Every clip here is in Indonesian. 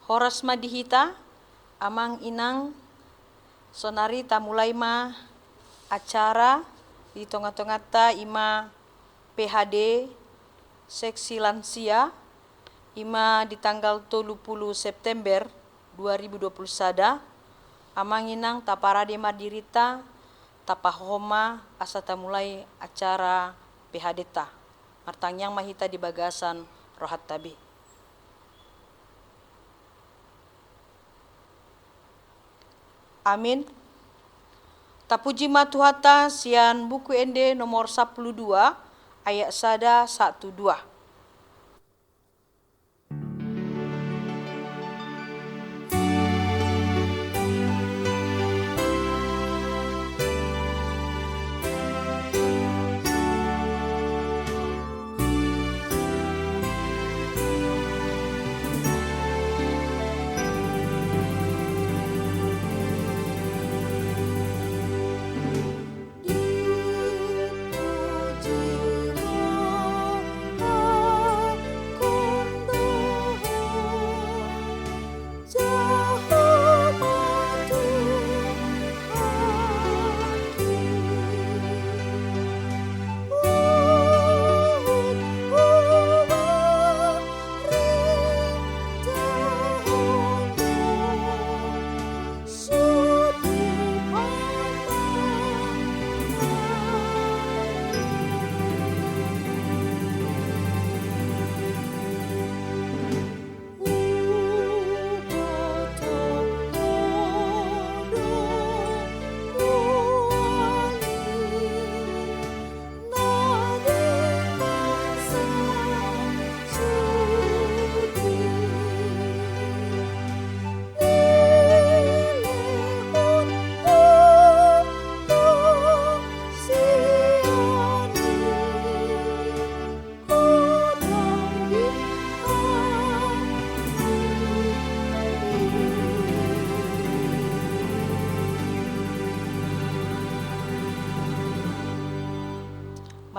Horas madihita, amang inang, sonari tamulai ma acara di tengah-tengah ta ima PHD seksi lansia ima di tanggal 30 September 2020 sada, amang inang taparade madirita tapahoma asa tamulai acara PHD ta. Martangyang mahita di bagasan rohat tabi. Amin. Tapuji matuhata sian buku ende nomor 12 ayat sada 1-2.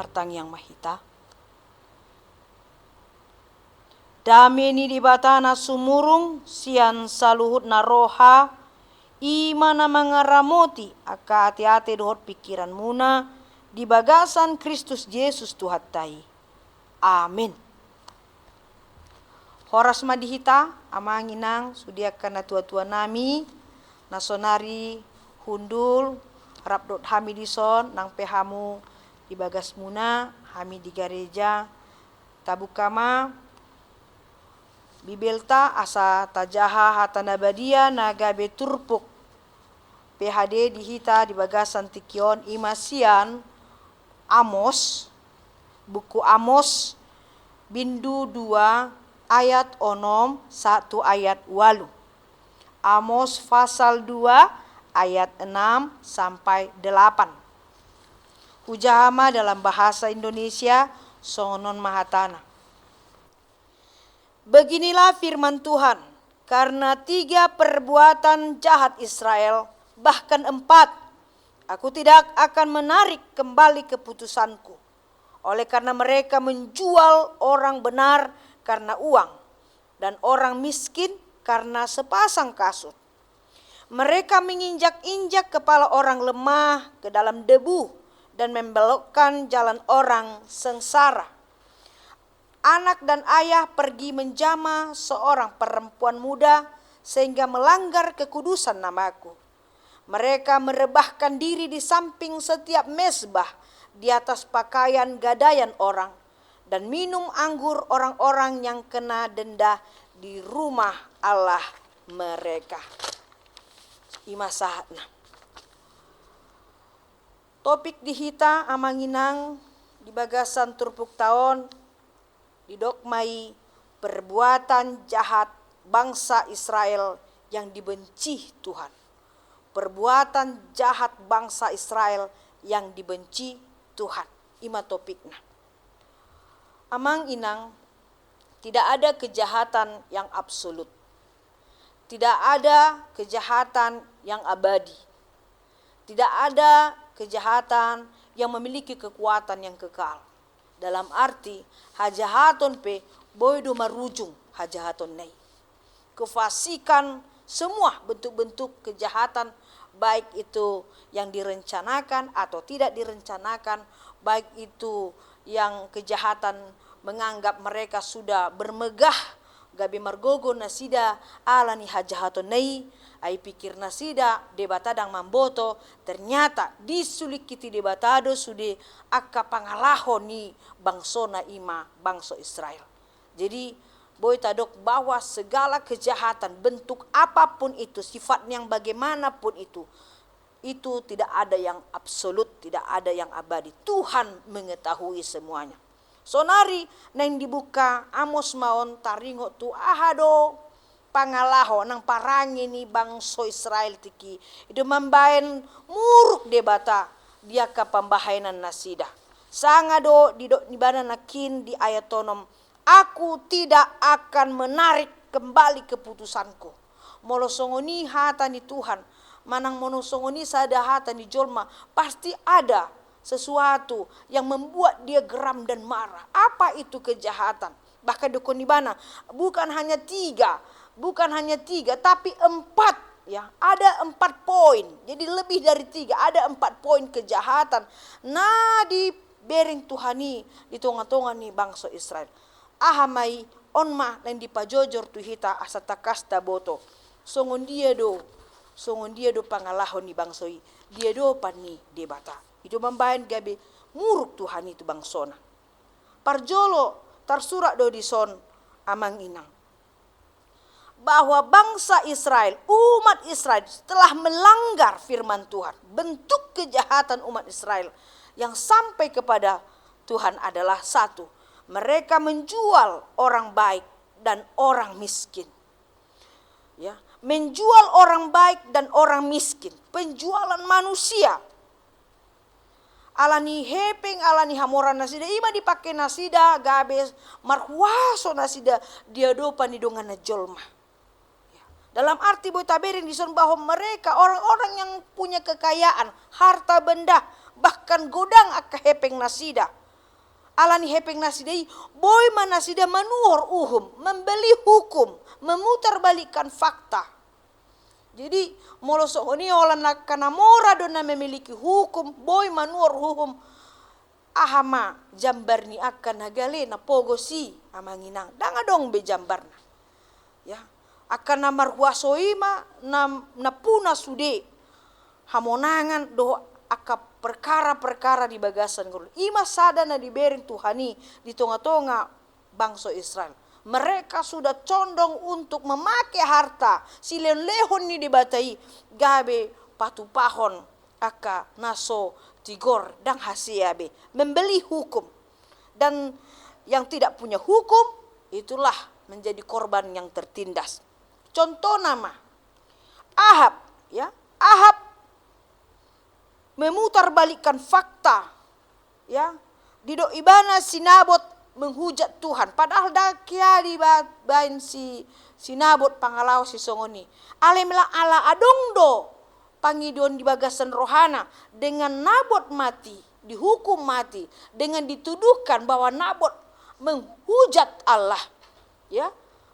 Martangyang mahita. Dameni di batana sumurung sian saluhut na roha ima na mangaramoti aka ati-ati dohot pikiran muna di bagasan Kristus Yesus Tuhan tai. Amin. Horas madihita amanginang sudiakan na tua-tua nami nasonari hundul rapdot hami dison nang pehamu di bagas muna hami di gereja tabukama bibelta asa tajaha hatanabadia nagabe turpuk PHD dihita di bagasan tikion imasian Amos, buku Amos bindu 2 ayat 6 1 ayat 8. Amos pasal 2 ayat 6 sampai 8. Hujahama dalam bahasa Indonesia Sonon Mahatana. Beginilah firman Tuhan, karena 3 perbuatan jahat Israel, bahkan 4, aku tidak akan menarik kembali keputusanku. Oleh karena mereka menjual orang benar karena uang, dan orang miskin karena sepasang kasut. Mereka menginjak-injak kepala orang lemah ke dalam debu, dan membelokkan jalan orang sengsara. Anak dan ayah pergi menjamah seorang perempuan muda sehingga melanggar kekudusan namaku. Mereka merebahkan diri di samping setiap mezbah di atas pakaian gadaian orang dan minum anggur orang-orang yang kena denda di rumah Allah mereka. Ima sahatna. Topik dihita amanginang di bagasan turpuk tahun didokmai perbuatan jahat bangsa Israel yang dibenci Tuhan. Perbuatan jahat bangsa Israel yang dibenci Tuhan. Ima topikna. Amang inang, tidak ada kejahatan yang absolut. Tidak ada kejahatan yang abadi. Tidak ada kejahatan yang memiliki kekuatan yang kekal. Dalam arti, hajahaton pe boydo marujung hajahaton nei. Kefasikan semua bentuk-bentuk kejahatan, baik itu yang direncanakan atau tidak direncanakan, baik itu yang kejahatan menganggap mereka sudah bermegah, gabi margogo nasida alani hajahaton nei, ai pikir nasida debatadang mamboto, ternyata disulik kiti debatado sude akka pangalaho ni bangsona ima bangsa Israel. Jadi boy tadok bahwa segala kejahatan bentuk apapun itu, sifatnya yang bagaimanapun itu tidak ada yang absolut, tidak ada yang abadi. Tuhan mengetahui semuanya. Sonari nang dibuka Amos maon taringo tu ahado pangalaho nang parangi ni bangsa Israel tiki. Itu membaen muruk debata dia ka pambahainan nasida. Sangado di bana nakin di ayat tonom, aku tidak akan menarik kembali keputusanku. Molosongoni hata ni Tuhan, manang monosongoni sada hata ni jolma, pasti ada sesuatu yang membuat dia geram dan marah. Apa itu kejahatan? Bahkan dukun di bana bukan hanya tiga, tapi 4 ya. Ada 4 poin. Jadi lebih dari 3, ada 4 poin kejahatan. Nah di bereng Tuhani di tonga-tonga ni bangsa Israel. Ahamai onma lain di pajojor tu hita asata kasta boto. Songon dia do pangalahon ni bangsoi. Dia do pani debata. Itu membahan gabe muruk Tuhan itu bangsona. Parjolo tersurat do di son amang inang. Bahwa bangsa Israel, umat Israel telah melanggar firman Tuhan. Bentuk kejahatan umat Israel yang sampai kepada Tuhan adalah 1. Mereka menjual orang baik dan orang miskin. Ya, menjual orang baik dan orang miskin, penjualan manusia. Alani hepeng, alani hamoran nasida, ima dipakai nasida, gabes, marhuaso nasida, dia dopa ni dongan na jolma. Ya. Dalam arti boy taberin dison bahwa mereka orang-orang yang punya kekayaan, harta benda, bahkan godang akka hepeng nasida. Alani hepeng nasidai, boy manasida manuhor uhum, membeli hukum, memutarbalikkan fakta. Jadi molosok ini olan kanamora dona memiliki hukum, boy manuhor hukum. Ahama jambar ni akan hagale na pogosi amanginang. Danga dong be jambarna. Ya, akan namar huasoima na puna sude. Hamonangan do aka perkara-perkara di bagasan guru. Ima sada na diberin Tuhani di tonga-tonga bangsa Israel. Mereka sudah condong untuk memakai harta. Silen-lehon ni dibatai. Gabe patupahon aka naso tigor dan hasiabe. Membeli hukum. Dan yang tidak punya hukum itulah menjadi korban yang tertindas. Contoh nama Ahab, ya. Ahab memutarbalikkan fakta, ya. Dido ibana sinabot menghujat Tuhan, padahal dakia di bain si sinabot pangalau si songoni. Alemla ala adongdo pangidon di bagasan rohana dengan Nabot mati, dihukum mati dengan dituduhkan bahwa Nabot menghujat Allah, ya.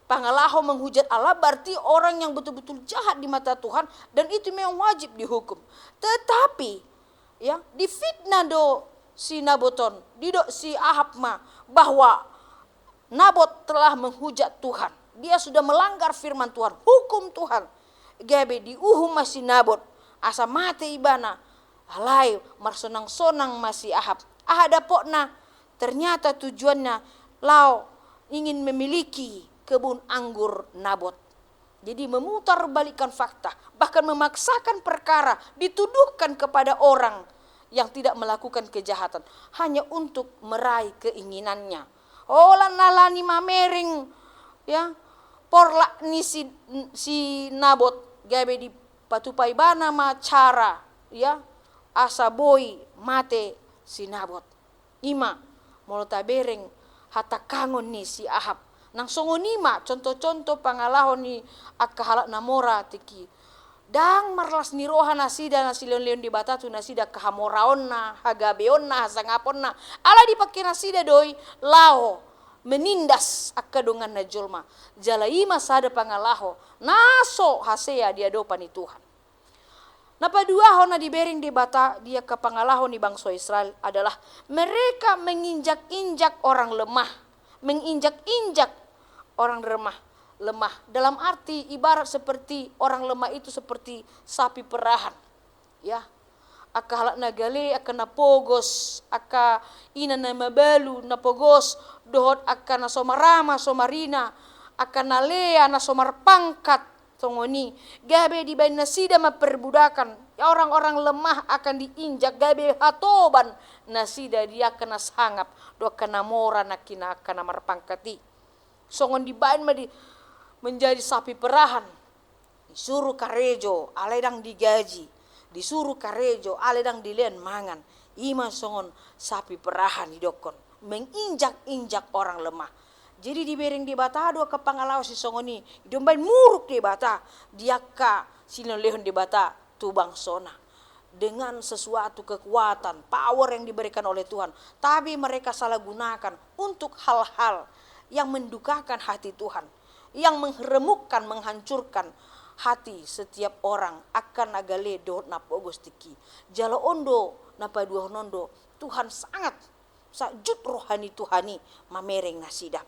Pangalaho menghujat Allah berarti orang yang betul-betul jahat di mata Tuhan dan itu memang wajib dihukum. Tetapi ya difitnah do si Naboton, didok si Ahab ma bahwa Nabot telah menghujat Tuhan. Dia sudah melanggar firman Tuhan, hukum Tuhan. Gabe diuhum masih Nabot, asa mate ibana. Halai marsonang-sonang masih Ahab. Ahada pokna ternyata tujuannya lau ingin memiliki kebun anggur Nabot. Jadi memutarbalikkan fakta, bahkan memaksakan perkara, dituduhkan kepada orang yang tidak melakukan kejahatan hanya untuk meraih keinginannya. Olan nalani mamering ya porlak ni si Nabot gabe di patupai bana ma cara ya asa boy mate si Nabot. Ima molota bereng hata kangon ni si Ahab. Nang songonima contoh-contoh pangalahon ni akahalak namora tiki. Dang marlas niroha nasida nasi leon-leon di batatu nasida kahamoraonna, hagabeonna, hasangaponna. Ala dipakai nasida doi lao menindas akadongan na jolma. Jalaima sada pangalaho naso hasea dia dopani Tuhan. Napa dua hona dibering di bata dia ke pangalaho ni bangsa Israel adalah mereka menginjak-injak orang lemah, menginjak-injak orang lemah dalam arti ibarat seperti orang lemah itu seperti sapi perahan ya aka halak nagale aka napogos aka ina na mabalu napogos dohot aka na somarama somarina aka nalea na somar pangkat tongoni gabe di bain nasida maperbudakan ya orang-orang lemah akan diinjak gabe hatoban nasida dia kena sangap do kana mora nakina kana marpangkati songon di bain menjadi sapi perahan, disuruh karejo aledang digaji, disuruh karejo aledang dilen mangan, ima songon sapi perahan hidokon, menginjak-injak orang lemah. Jadi dibering di bata dua kepangalaw si songoni, dombain muruk di bata, diaka sinolehon di bata tubang sona. Dengan sesuatu kekuatan, power yang diberikan oleh Tuhan, tapi mereka salah gunakan untuk hal-hal yang mendukakan hati Tuhan. Yang mengeremukkan, menghancurkan hati setiap orang akan nagale dohot napogos tiki. Jalo ondo napa dua nondo Tuhan sangat sajut rohani Tuhani mamereng nasida.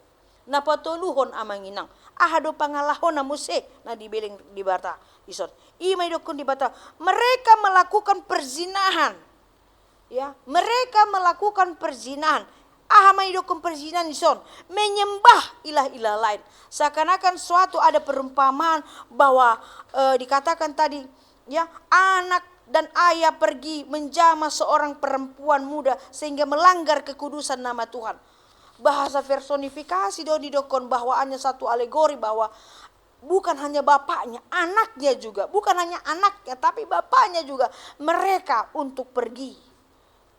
Napa toluhon amanginang ahado pangalahon na muse na dibeleng di bata ison. Ima idokon di bata mereka melakukan perzinahan. Ya, mereka melakukan perzinahan. Idokon perzinahan ison menyembah ilah-ilah lain. Seakan-akan suatu ada perumpamaan bahwa dikatakan tadi ya anak dan ayah pergi menjamah seorang perempuan muda sehingga melanggar kekudusan nama Tuhan. Bahasa personifikasi didokon bahwa hanya satu alegori bahwa bukan hanya bapaknya, anaknya juga, bukan hanya anaknya tapi bapaknya juga mereka untuk pergi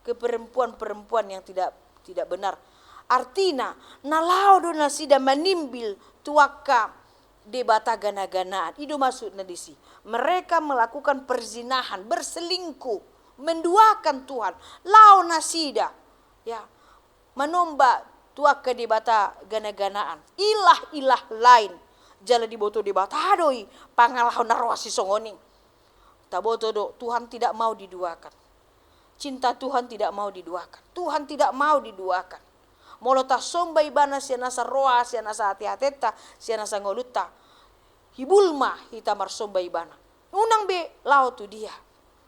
ke perempuan-perempuan yang tidak benar. Artina nalao do nasida manimbil tuaka debata gana-ganaan. Itu maksudnya disi. Mereka melakukan perzinahan, berselingkuh, menduakan Tuhan. Lao nasida ya menomba tuaka debata gana-ganaan. Ilah-ilah lain jala diboto debata doi pangalahon narwasi songoning. Taboto do Tuhan tidak mau diduakan. Cinta Tuhan tidak mau diduakan. Tuhan tidak mau diduakan. Molota somba ibana siana sa roa, siana sa hati-hateta, siana sa ngoluta. Hibulma hitamar somba ibana. Unang be lao tu dia.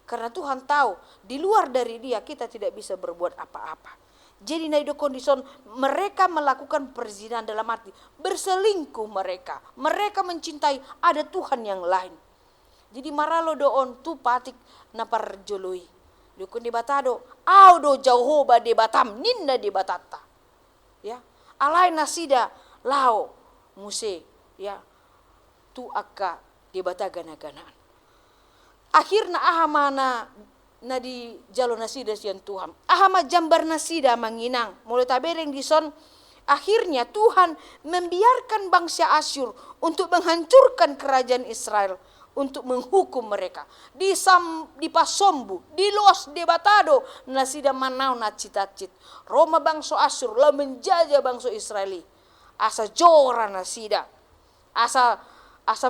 Karena Tuhan tahu di luar dari dia kita tidak bisa berbuat apa-apa. Jadi naido kondison mereka melakukan perzinahan dalam arti berselingkuh mereka. Mereka mencintai ada Tuhan yang lain. Jadi maralo doon tu patik na parjoloi. Dukun di batado, audo Jehovah di batam ninna di batata. Ya, alai nasida lao muse ya tu akka di bata gana-ganaan. Akhirna ahamana na di jalo nasida sian Tuhan. Ahama jambar nasida manginang. Mulai tabereng dison akhirnya Tuhan membiarkan bangsa Asyur untuk menghancurkan kerajaan Israel. Untuk menghukum mereka di pasombu di los debatado nasida manau na citacit Roma bangsa Asyur la menjajah bangsa Israeli asa jora nasida asa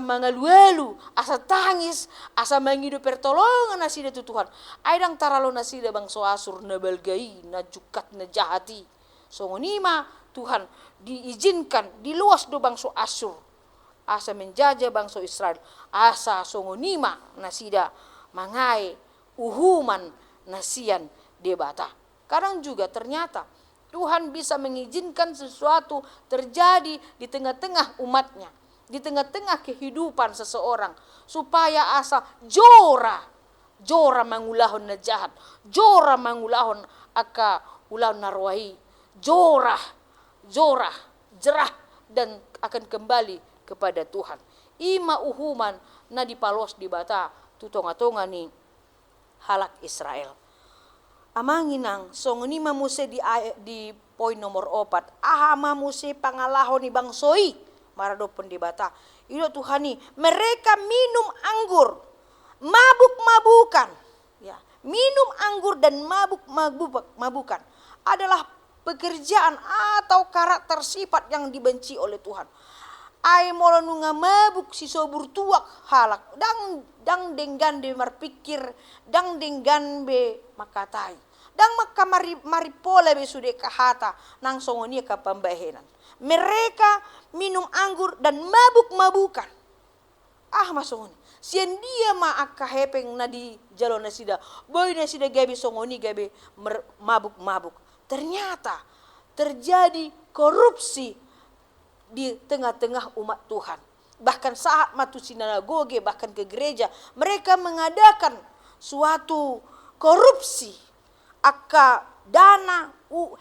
mangaluelu asa tangis asa mangidu pertolongan nasida tu Tuhan aidang taralo nasida bangsa Asyur na balgai na jukat na jahati songonima Tuhan diizinkan di luas do bangsa Asyur asa menjajah bangsa Israel asa songonima nasida mangai uhuman nasian debata. Kadang juga ternyata Tuhan bisa mengizinkan sesuatu terjadi di tengah-tengah umatnya, di tengah-tengah kehidupan seseorang supaya asa jora jora mangulahon na jahat, jora mangulahon aka ulahon narwahi, jorah, jerah dan akan kembali kepada Tuhan. Ima uhuman na dipalos di bata tutonga-tonga ni halak Israel. Amanginang songoni mamuse di poin nomor 4. Aha mamuse pangalaho ni bangsoi marado pun di bata. Ilo Tuhani mereka minum anggur mabuk-mabukan. Ya, minum anggur dan mabuk-mabukan adalah pekerjaan atau karakter sifat yang dibenci oleh Tuhan. Ai molo nunga mabuk si sobur tuak halak dang denggan de marpikir dang denggan be makatai dang maka maripole be sude kahata nang songoni ka pambahenan. Mereka minum anggur dan mabuk-mabukan. Masongoni sien dia ma akka hepeng na di jalo nasida boy nasida gabi songoni gabi mabuk-mabuk. Ternyata terjadi korupsi di tengah-tengah umat Tuhan. Bahkan saat matu sinagoge, bahkan ke gereja, mereka mengadakan suatu korupsi. Akka dana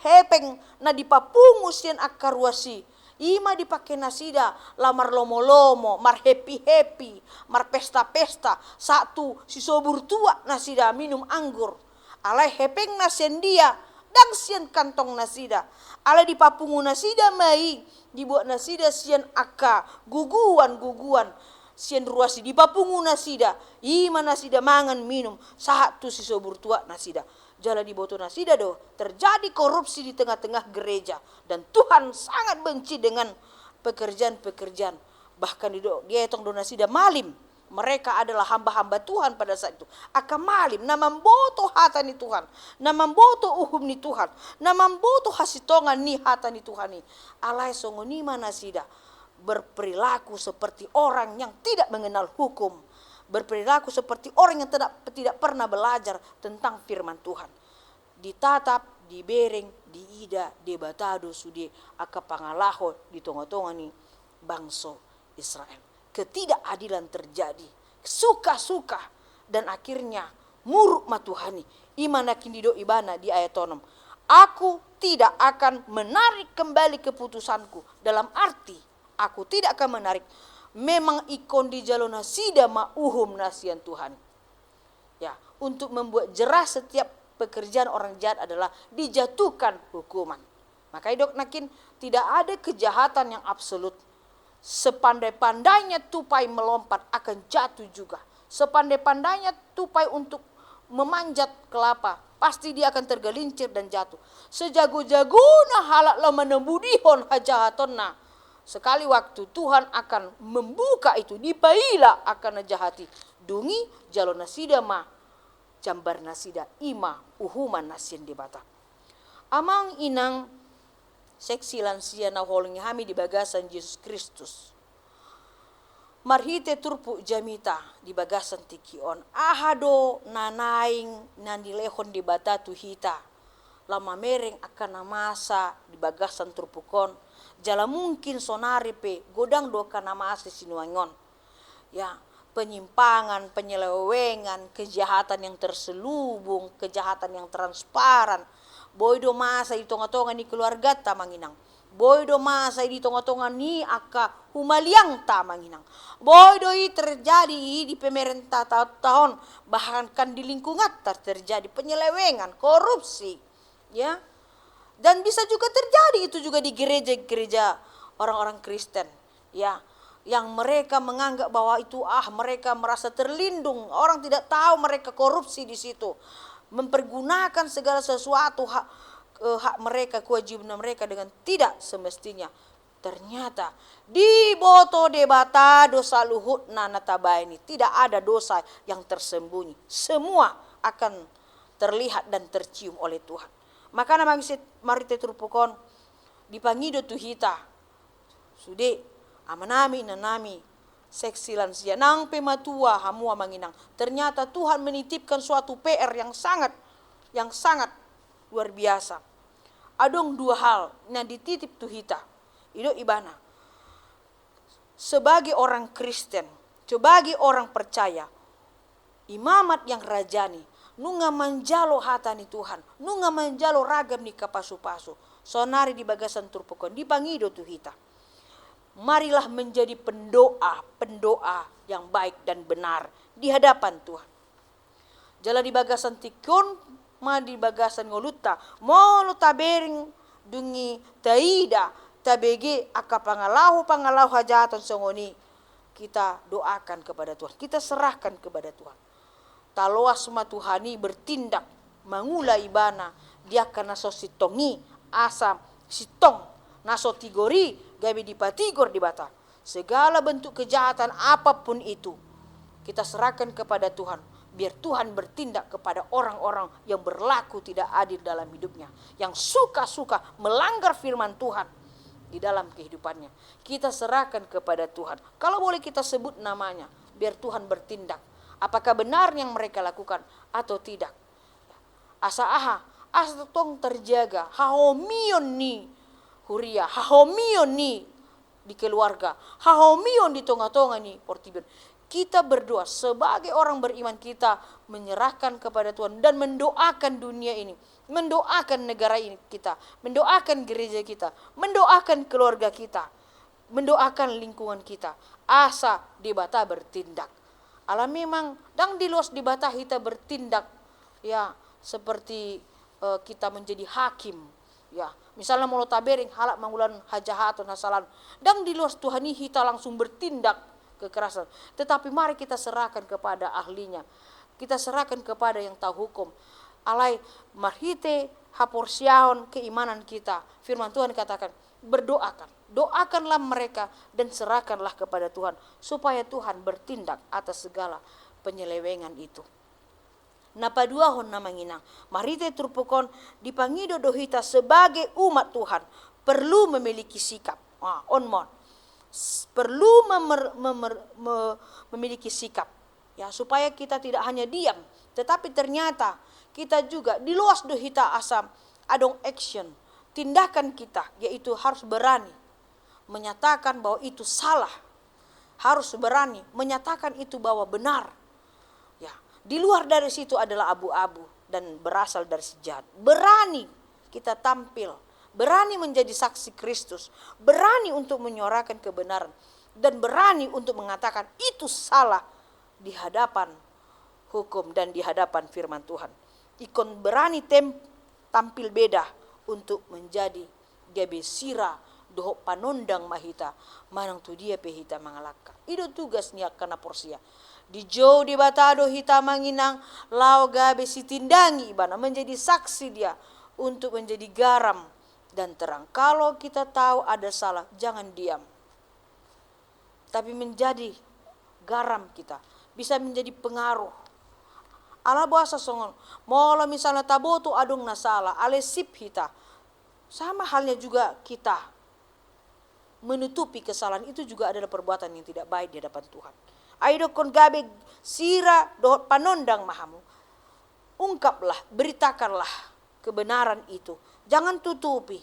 hepeng na dipapungu sian akka ruasi. Ima dipake nasida lamar lomo-lomo, mar happy-happy, mar pesta-pesta. Satu si sobur tua nasida minum anggur. Alai hepeng nasian dia, dang sian kantong nasida. Alai dipapungu nasida mai, dibuat nasida sian akka guguan sian ruasi dipapungu nasida ima nasida mangan minum saat tu si sobur tua nasida jala di boto nasida do terjadi korupsi di tengah-tengah gereja dan Tuhan sangat benci dengan pekerjaan-pekerjaan bahkan dia etong do nasida malim. Mereka adalah hamba-hamba Tuhan pada saat itu. Aka malim, na mamboto hata ni Tuhan. Na mamboto uhum ni Tuhan. Na mamboto hasitongan ni hata ni Tuhan ni. Alai songonima nasida. Berperilaku seperti orang yang tidak mengenal hukum. Berperilaku seperti orang yang tidak pernah belajar tentang firman Tuhan. Ditatap, dibereng, diida, debatado, sude, aka pangalaho, di tonga-tonga ni bangsa Israel. Ketidakadilan terjadi, suka-suka dan akhirnya muruk matuhani. Imana kindido ibana di ayat 6. Aku tidak akan menarik kembali keputusanku. Dalam arti aku tidak akan menarik. Memang ikon di jalona sida mauhum nasian Tuhan. Ya, untuk membuat jerah setiap pekerjaan orang jahat adalah dijatuhkan hukuman. Maka dok nakin tidak ada kejahatan yang absolut. Sepandai-pandainya tupai melompat akan jatuh juga. Sepandai-pandainya tupai untuk memanjat kelapa, pasti dia akan tergelincir dan jatuh. Sejago-jagona halak lo menembudihon hajahatonna. Sekali waktu Tuhan akan membuka itu, dipaila akan najahati. Dungi jalo nasida ma, jambar nasida ima uhuman nasien di bata. Amang inang seksi lansia na holing hami di bagasan Yesus Kristus. Marhite turpu jamita di bagasan tikion. Ahado nanaing nandilehon di bata tuhita. Lama mereng akan namasa di bagasan turpukon. Jala mungkin sonari pe godang do kana masa sinuangon. Ya, penyimpangan, penyelewengan, kejahatan yang terselubung, kejahatan yang transparan. Boy do masa di tonga-tonga ni keluarga tamanginang. Boy do masa di tonga-tonga ni aka humaliang tamanginang. Boy do terjadi di pemerintah tahun bahkan kan di lingkungan terjadi penyelewengan, korupsi, ya. Dan bisa juga terjadi itu juga di gereja-gereja orang-orang Kristen, ya. Yang mereka menganggap bahwa itu mereka merasa terlindung, orang tidak tahu mereka korupsi di situ. Mempergunakan segala sesuatu hak mereka, kewajiban mereka dengan tidak semestinya. Ternyata di boto debata dosa luhut nanatabay ini tidak ada dosa yang tersembunyi. Semua akan terlihat dan tercium oleh Tuhan. Maka namang marite turpukon dipangido tuhita. Sude amanami nanami seksi lansia nang pematua hamua manginang. Ternyata Tuhan menitipkan suatu PR yang sangat luar biasa. Adong dua hal yang dititip tuhita. Ido ibana. Sebagai orang Kristen, sebagai orang percaya, imamat yang rajani, nunga manjalo hatani Tuhan, nunga manjalo ragam ni kapasu-pasu, sonari di bagasan turpukon, di pangido tu hita. Marilah menjadi pendoa yang baik dan benar di hadapan Tuhan. Jala di bagasan tikon, ma di bagasan ngoluta, molo tabering dungi taida, tabege aka pangalahu hajatan songoni. Kita doakan kepada Tuhan, kita serahkan kepada Tuhan. Taloa semua Tuhani bertindak, mangula ibana, dia karena sositongi, asam, sitong, naso tigori, gabi dipatigor di bata. Segala bentuk kejahatan apapun itu, kita serahkan kepada Tuhan. Biar Tuhan bertindak kepada orang-orang yang berlaku tidak adil dalam hidupnya. Yang suka-suka melanggar firman Tuhan di dalam kehidupannya. Kita serahkan kepada Tuhan. Kalau boleh kita sebut namanya, biar Tuhan bertindak. Apakah benar yang mereka lakukan atau tidak. Asa tong terjaga. Hahomion ni huria. Hahomion ni di keluarga. Hahomion di tonga-tonga ni portibion. Kita berdoa sebagai orang beriman, kita menyerahkan kepada Tuhan dan mendoakan dunia ini, mendoakan negara ini kita, mendoakan gereja kita, mendoakan keluarga kita, mendoakan lingkungan kita. Asa di bata bertindak. Alam memang dang di luas di bata kita bertindak ya seperti kita menjadi hakim ya. Misalnya mulut tabering halak mangulan hajahatun hasalan. Dang di luas Tuhani kita langsung bertindak kekerasan. Tetapi mari kita serahkan kepada ahlinya. Kita serahkan kepada yang tahu hukum. Alai marhite haporsiahon keimanan kita. Firman Tuhan katakan, berdoakan. Doakanlah mereka dan serahkanlah kepada Tuhan. Supaya Tuhan bertindak atas segala penyelewengan itu. Napaduahon namanginang. Marhite turpukon dipangido dohita sebagai umat Tuhan. Perlu memiliki sikap. Onmon. Perlu memiliki sikap ya supaya kita tidak hanya diam, tetapi ternyata kita juga di luas dohita asam adong action, tindakan kita yaitu harus berani menyatakan bahwa itu salah, harus berani menyatakan itu bahwa benar ya. Di luar dari situ adalah abu-abu dan berasal dari sejahat. Berani kita tampil, berani menjadi saksi Kristus, berani untuk menyuarakan kebenaran, dan berani untuk mengatakan itu salah di hadapan hukum dan di hadapan firman Tuhan. Ikon berani tampil beda untuk menjadi gabe sira doho panondang mahita, manang tu dia pehita mangalaka. Itu tugasnya karena porsia. Di jauh di batado hita manginang, lau gabe sitindangi ibana, menjadi saksi dia untuk menjadi garam dan terang. Kalau kita tahu ada salah, jangan diam. Tapi menjadi garam kita. Bisa menjadi pengaruh. Ala bahasa songon. Molo misalnya tabotu adung na salah. Ale sip hita. Sama halnya juga kita. Menutupi kesalahan itu juga adalah perbuatan yang tidak baik di hadapan Tuhan. Aido kon gabe sira dohot panondang mahamu. Ungkaplah, beritakanlah kebenaran itu. Jangan tutupi,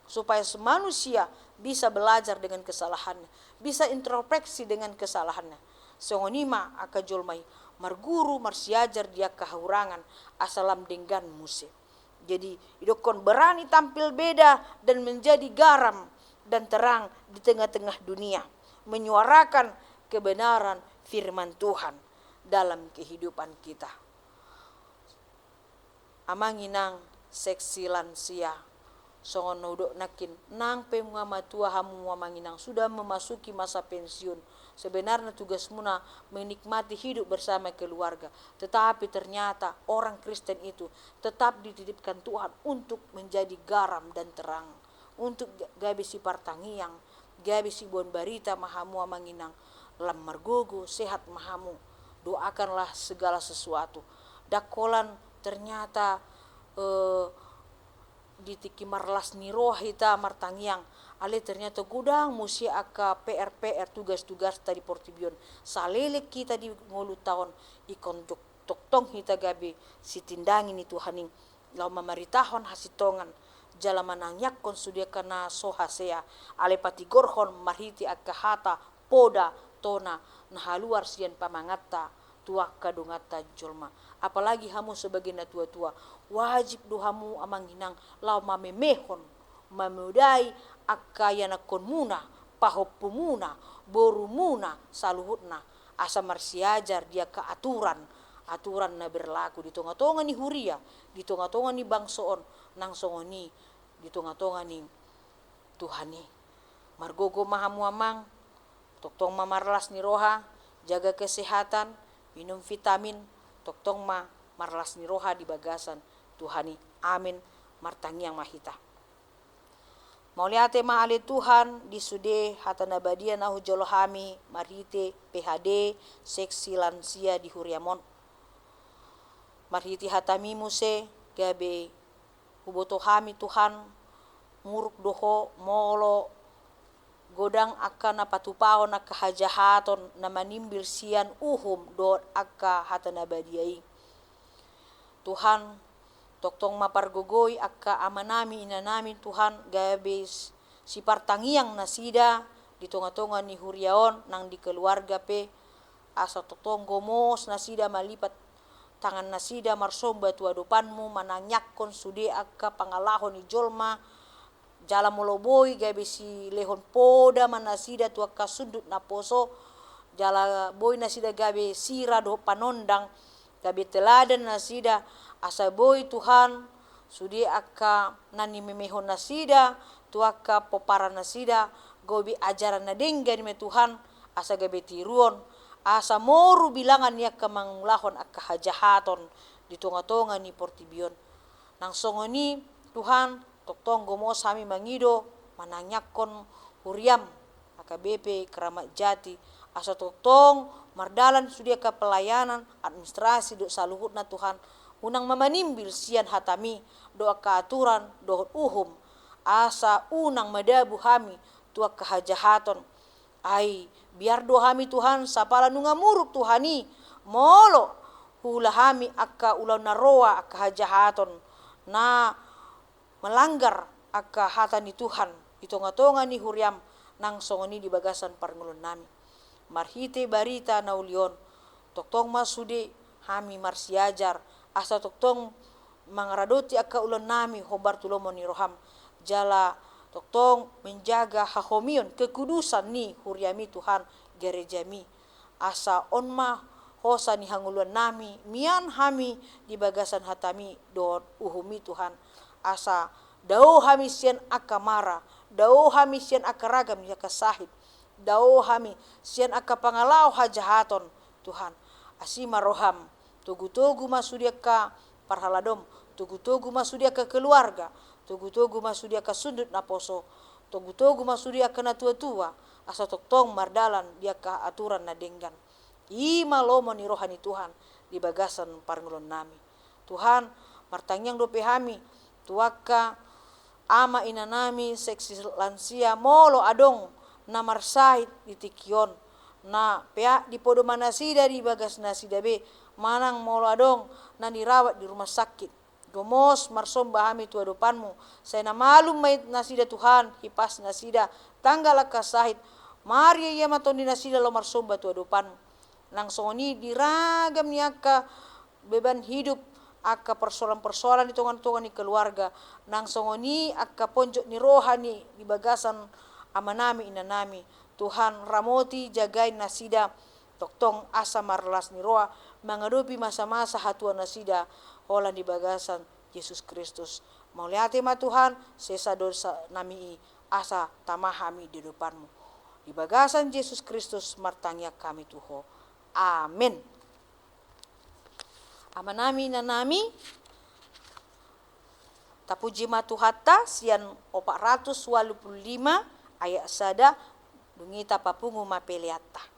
supaya manusia bisa belajar dengan kesalahannya, bisa introspeksi dengan kesalahannya. Songonima aka jolmai marguru marsiajar dia kehurangan asalam dengan muse. Jadi idokon berani tampil beda dan menjadi garam dan terang di tengah-tengah dunia, menyuarakan kebenaran firman Tuhan dalam kehidupan kita. Amanginang seksi lansia songon nodok nakin nang pemngamatua hamu wamanginang sudah memasuki masa pensiun. Sebenarnya tugas muna menikmati hidup bersama keluarga, tetapi ternyata orang Kristen itu tetap dititipkan Tuhan untuk menjadi garam dan terang, untuk gabe si partangiang, gabe si bon barita mahamu wamanginang lam margogo sehat mahamu. Doakanlah segala sesuatu. Dakolan ternyata di tiki marlas niroh hita martangiang ale ternyata gudang musi aka PR tugas-tugas tadi portibion salele kita di ngolu tahun ikon tok hita gabe si tindangin itu haning lau mamaritahon hasitongan jala manangyak kon sudia kana sohasea ale patigorhon marhiti aka hata poda tona nahaluar sian pamangatta tuaka dongata jolma. Apalagi hamu sebagai na tua-tua, wajib dohamu amanginang lau mamemehon mamudai akayana konmuna pahopumuna borumuna saluhutna asa marsiajar dia ke aturan na berlaku di tonga-tonga ni huria, di tonga-tonga ni bangsoon nang songoni, di tonga-tonga ni Tuhani. Margogo mahamu amang toktong mamarlas ni roha, jaga kesehatan, minum vitamin, toktong marlas ni roha di bagasan Tuhani. Amin. Martangiang mahita. Mauliate maale Tuhan di sude hata nabadia nahu jolohami marhite PHD seksi lansia di Huriamon. Marhiti hatami muse gabe hubotohami Tuhan muruk doho molo godang akan apatupaon aka hajahaton na manimbil sian uhum do aka hata nabadiai. Tuhan toktong mapargogoi aka amanami inanami Tuhan gabe si partangiang nasida di tonga-tonga ni huriaon nang di keluarga pe asa toktong gomos nasida malipat tangan nasida marsomba tua dopanmu mananyakkon sude aka pangalahon ni jolma jala moloboi gabe si lehon poda manasida tua kasundut na poso jala boy nasida gabe sira do panondang gabe teladan nasida asa boy Tuhan sude aka nani memehon nasida tuaka popara nasida gobi ajaran na denggan me Tuhan asa gabe tiruon asa moru bilangan niya kamanglahon aka hajahaton di tonga-tonga ni portibion nang songoni Tuhan toktong gomos hami mangido mananyakkon huriam aka BP Keramat Jati asa toktong mardalan sudia ka pelayanan administrasi do saluhutna Tuhan unang mamanimbil sian hatami do aka aturan do uhum asa unang madabu hami tua kahajahaton ai biar dohami Tuhan sapala nunga muruk Tuhani molo hula hami aka ulau naroa aka hajahaton na melanggar aka hatani Tuhan itonga-tonga ni huriam nang songoni di bagasan parngulun nami marhite barita naulion toktong masude hami marsiajar asa toktong mangaradoti aka ulun nami hobar tulomo ni roham jala toktong menjaga hahomion kekudusan ni huriami Tuhan gerejami asa onma hosa ni hanguluan nami mian hami di bagasan hatami don uhumi Tuhan asa dao hami sian aka mara dao hami sian aka ragam ya kasahid dao hami sian aka pangalau hajahaton Tuhan asima roham tugu-tugu masudia ka parhaladom tugu-tugu masudia ka keluarga tugu-tugu masudia ka sundut na poso tugu-tugu masudia ka na tua-tua asa toktong mardalan dia ka aturan na denggan ima lomo ni rohani Tuhan di bagasan parngulon nami Tuhan martangyang dope hami tuaka ama inanami seksi lansia molo adong na marsahid di tikion na pea di podo manasida di bagas nasida be manang molo adong na dirawat di rumah sakit gomos marsomba hami tua depanmu saya na malum mait nasida Tuhan hipas nasida tanggala kasahid mari ya maton di nasida lo marsomba tua depanmu nang songoni diragam niaka beban hidup aka persoalan-persoalan di tongan-tongan ni keluarga nang songoni aka ponjok ni rohani di bagasan amanami inanami Tuhan ramoti jagain nasida toktong asa marlas ni roa menghadapi masa-masa hatuan nasida holan di bagasan Yesus Kristus mauliate ma Tuhan sesa dosa nami asa tamahami di depanmu di bagasan Yesus Kristus martangya kami Tuho amin amanami nanami tapuji ma Tuhatta sian 485 ayat sada dungita papungu mapeliatta.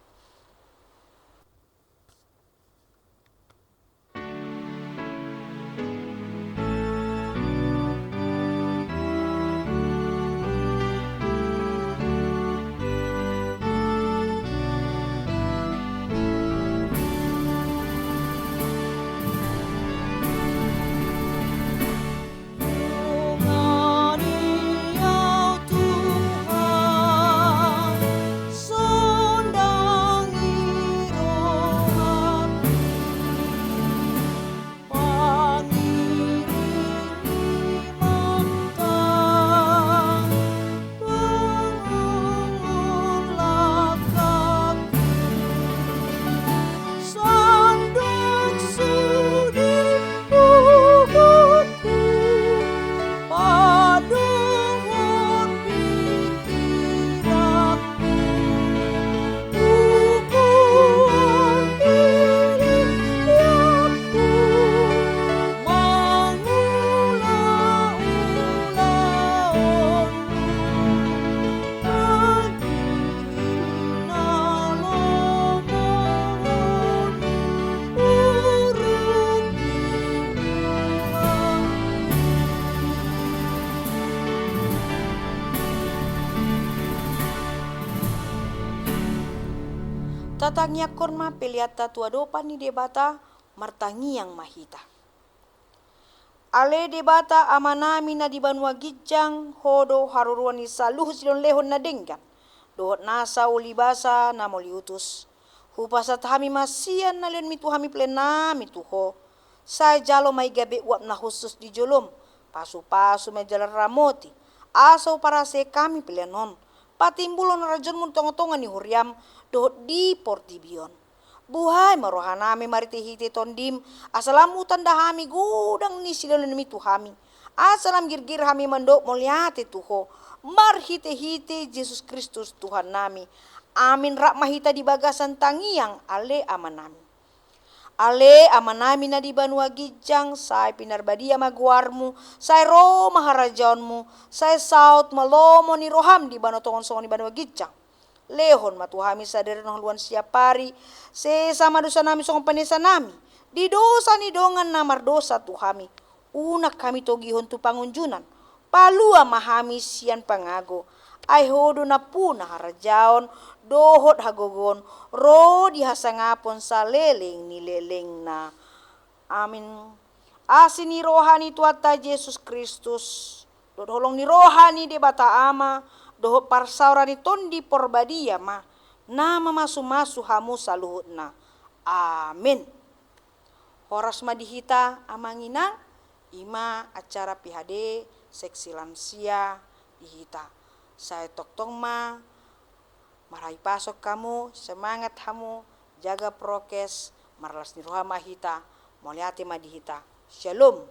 Sonda tatangnya korma peliata tua dopa ni debata martangi yang mahita. Ale debata amanami na di banua gijang hodo haruruan ni saluh silon lehon na denggan. Dohot nasa ulibasa na moliutus. Hupasa tahami masian na leon mitu hami plena mituho. Saya jalo may gabi uap na khusus di jolom. Pasu-pasu may jalan ramoti. Aso para se kami pelenon. Patimbulon rajon mun tonga-tonga ni huriam. Dohot di portibion. Buhay marohanami mariti hiti tondim. Asalam utan dahami gudang ni silon mitu hami. Asalam girgir hami mandok moliate tuho. Marhite-hite Yesus Kristus Tuhan nami. Amin rak mahita di bagasan tangiang ale amanami. Ale amanami na di banua gijang, say pinarbadia maguarmu, say ro maharajaonmu, say saut malomo ni roham di banotongon songon di banua gijang. Lehon matuhami sadari nong luan siapari, se sama dosa nami songon panesa nami. Di dosa ni dongan namar dosa tuhami, unak kami togihon tu pangunjunan, palua mahami sian pangago. Ay hodo na puna harajaon, dohot hagogon, ro dihasangapon sa leleng ni leleng na. Amin. Asin ni rohani tuata Yesus Kristus, dohot holong ni rohani de bata ama, dohot parsaura ni tondi porbadia ma, nama masu-masu hamu saluhut na. Amin. Horas madihita amangina, ima acara PHD seksi lansia dihita. Saya tok-tong ma, marai pasok kamu, semangat kamu, jaga prokes, marlas ni roha mahita, moliate madihita. Shalom.